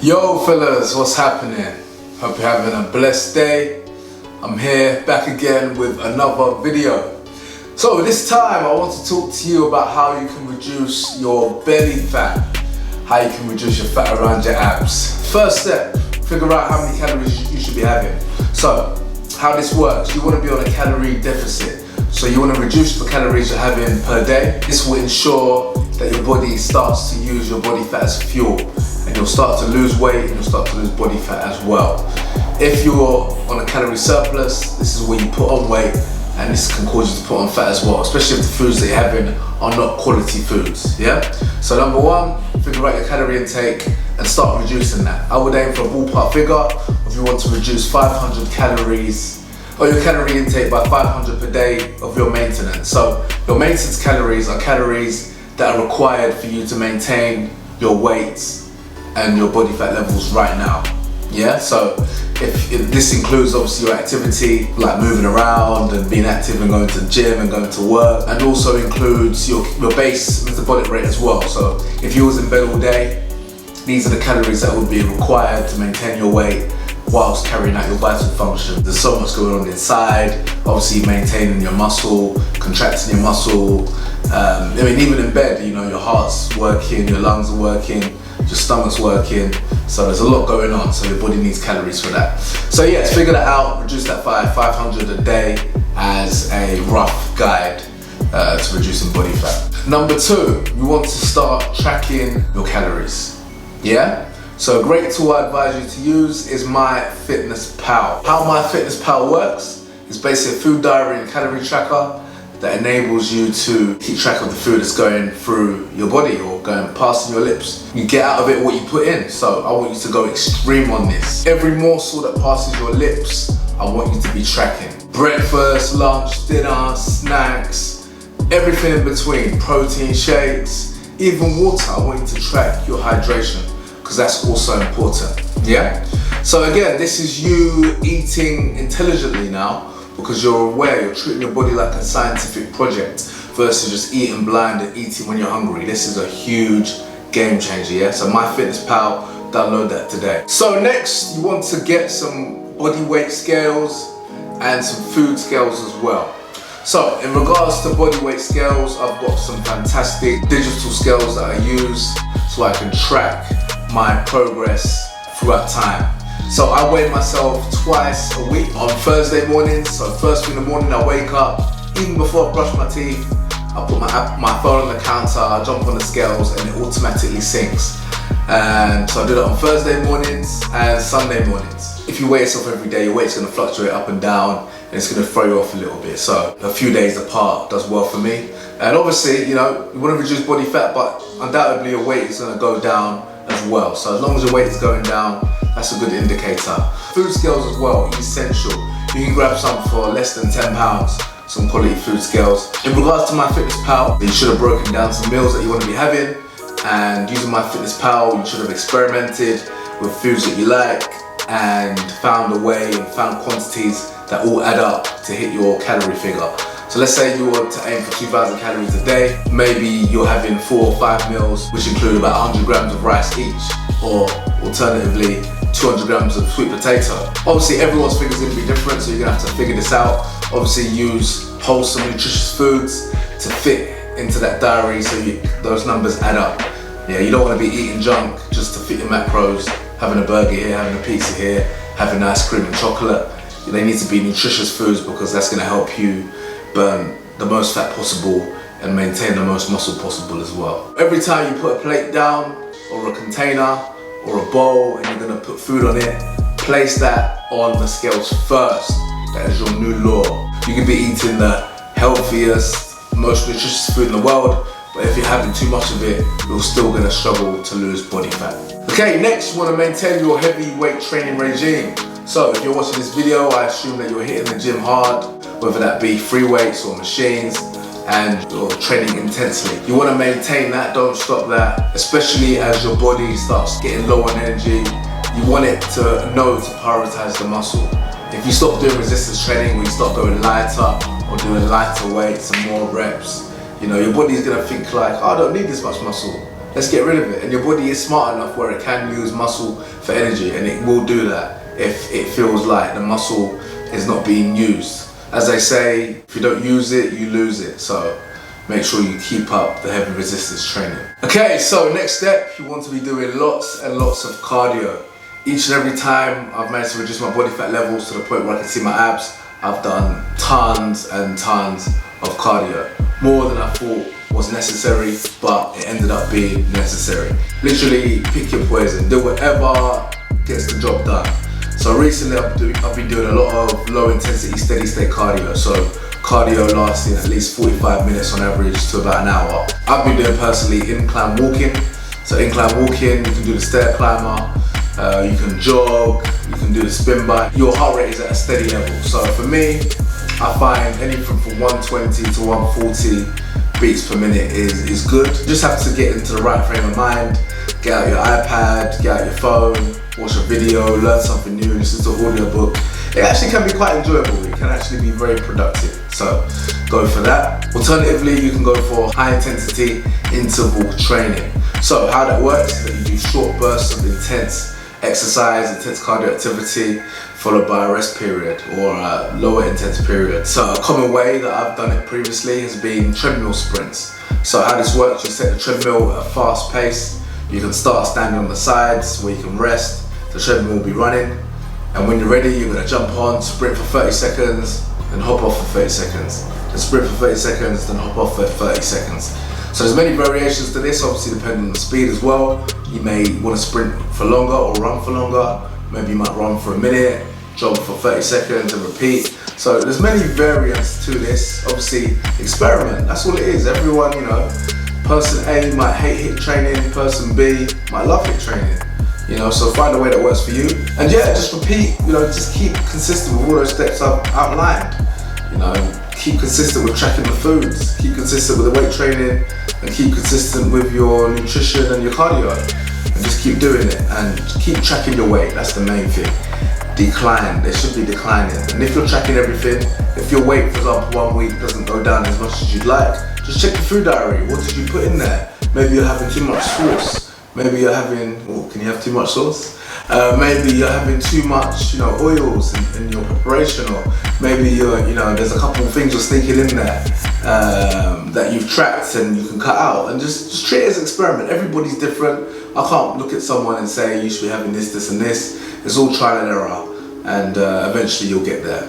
Yo fellas, what's happening? Hope you're having a blessed day. I'm here back again with another video. So this time I want to talk to you about how you can reduce your belly fat, how you can reduce your fat around your abs. First step, figure out how many calories you should be having. So how this works, you want to be on a calorie deficit. So you want to reduce the calories you're having per day. This will ensure that your body starts to use your body fat as fuel, and you'll start to lose weight and you'll start to lose body fat as well. If you're on a calorie surplus, this is where you put on weight, and this can cause you to put on fat as well, especially if the foods that you're having are not quality foods, yeah? So number one, figure out your calorie intake and start reducing that. I would aim for a ballpark figure if you want to reduce 500 calories, or your calorie intake by 500 per day of your maintenance. So your maintenance calories are calories that are required for you to maintain your weight and your body fat levels right now. Yeah, so if this includes obviously your activity, like moving around and being active and going to the gym and going to work, and also includes your base metabolic rate as well. So if you was in bed all day, these are the calories that would be required to maintain your weight whilst carrying out your vital function. There's so much going on inside, obviously maintaining your muscle, contracting your muscle. I mean, even in bed, you know, your heart's working, your lungs are working, your stomach's working, so there's a lot going on, so your body needs calories for that. So yeah, to figure that out, reduce that by 500 a day as a rough guide to reducing body fat. Number two, you want to start tracking your calories, yeah? So a great tool I advise you to use is MyFitnessPal. How MyFitnessPal works is basically a food diary and calorie tracker that enables you to keep track of the food that's going through your body or going past your lips. You get out of it what you put in. So I want you to go extreme on this. Every morsel that passes your lips, I want you to be tracking. Breakfast, lunch, dinner, snacks, everything in between, protein shakes, even water. I want you to track your hydration, because that's also important, yeah? So again, this is you eating intelligently now, because you're aware, you're treating your body like a scientific project versus just eating blind and eating when you're hungry. This is a huge game changer, yeah? So MyFitnessPal, download that today. So next, you want to get some body weight scales and some food scales as well. So in regards to body weight scales, I've got some fantastic digital scales that I use so I can track my progress throughout time. So I weigh myself twice a week on Thursday mornings. So first thing in the morning I wake up, even before I brush my teeth, I put my phone on the counter, I jump on the scales and it automatically syncs. And so I do that on Thursday mornings and Sunday mornings. If you weigh yourself every day, your weight's gonna fluctuate up and down and it's gonna throw you off a little bit. So a few days apart does well for me. And obviously, you know, you wanna reduce body fat, but undoubtedly your weight is gonna go down as well. So as long as your weight is going down, that's a good indicator. Food scales as well, essential. You can grab some for less than £10, some quality food scales. In regards to MyFitnessPal, you should have broken down some meals that you want to be having, and using MyFitnessPal, you should have experimented with foods that you like and found a way and found quantities that all add up to hit your calorie figure. So let's say you were to aim for 2,000 calories a day. Maybe you're having 4 or 5 meals, which include about 100 grams of rice each, or alternatively, 200 grams of sweet potato. Obviously, everyone's figures are gonna be different, so you're gonna have to figure this out. Obviously, use wholesome, nutritious foods to fit into that diary so those numbers add up. Yeah, you don't wanna be eating junk just to fit your macros, having a burger here, having a pizza here, having ice cream and chocolate. They need to be nutritious foods because that's gonna help you burn the most fat possible and maintain the most muscle possible as well. Every time you put a plate down or a container or a bowl and you're gonna put food on it, place that on the scales first. That is your new law. You can be eating the healthiest, most nutritious food in the world, but if you're having too much of it, you're still gonna struggle to lose body fat. Okay, next you wanna maintain your heavy weight training regime. So if you're watching this video, I assume that you're hitting the gym hard, whether that be free weights or machines, and you're training intensely. You want to maintain that, don't stop that, especially as your body starts getting low on energy. You want it to know to prioritize the muscle. If you stop doing resistance training, or you start going lighter or doing lighter weights and more reps, you know, your body's gonna think like, oh, I don't need this much muscle. let's get rid of it. And your body is smart enough where it can use muscle for energy, and it will do that if it feels like the muscle is not being used. As they say, if you don't use it, you lose it. So make sure you keep up the heavy resistance training. Okay, so next step, you want to be doing lots and lots of cardio. Each and every time I've managed to reduce my body fat levels to the point where I can see my abs, I've done tons and tons of cardio. More than I thought was necessary, but it ended up being necessary. Literally pick your poison, do whatever gets the job done. So recently I've been doing a lot of low intensity steady state cardio. So cardio lasting at least 45 minutes on average to about an hour. I've been doing personally incline walking. So incline walking, you can do the stair climber, you can jog, you can do the spin bike. Your heart rate is at a steady level. So for me, I find anything from 120 to 140 beats per minute is good. You just have to get into the right frame of mind, get out your iPad, get out your phone, watch a video, learn something new, listen to an audiobook. It actually can be quite enjoyable. It can actually be very productive. So go for that. Alternatively, you can go for high intensity interval training. So how that works is that you do short bursts of intense exercise, intense cardio activity, followed by a rest period or a lower intense period. So a common way that I've done it previously has been treadmill sprints. So how this works, you set the treadmill at a fast pace. You can start standing on the sides where you can rest. The treadmill will be running. And when you're ready, you're gonna jump on, sprint for 30 seconds, then hop off for 30 seconds. Then sprint for 30 seconds, then hop off for 30 seconds. So there's many variations to this, obviously depending on the speed as well. You may want to sprint for longer or run for longer. Maybe you might run for a minute, jog for 30 seconds and repeat. So there's many variants to this. Obviously, experiment, that's all it is. Everyone, you know, person A might hate HIIT training, person B might love HIIT training. You know, so find a way that works for you. And yeah, just repeat, you know, just keep consistent with all those steps I've outlined. You know, keep consistent with tracking the foods, keep consistent with the weight training, and keep consistent with your nutrition and your cardio. And just keep doing it and keep tracking your weight, that's the main thing. Decline, they should be declining. And if you're tracking everything, if your weight, for example, 1 week doesn't go down as much as you'd like, just check the food diary. What did you put in there? Maybe you're having too much sauce. Maybe you're having, oh, can you have too much sauce? Maybe you're having too much, you know, oils in your preparation, or maybe you're, you know, there's a couple of things you're sneaking in there that you've tracked and you can cut out, and just treat it as an experiment. Everybody's different. I can't look at someone and say you should be having this, this, and this. It's all trial and error, and eventually you'll get there.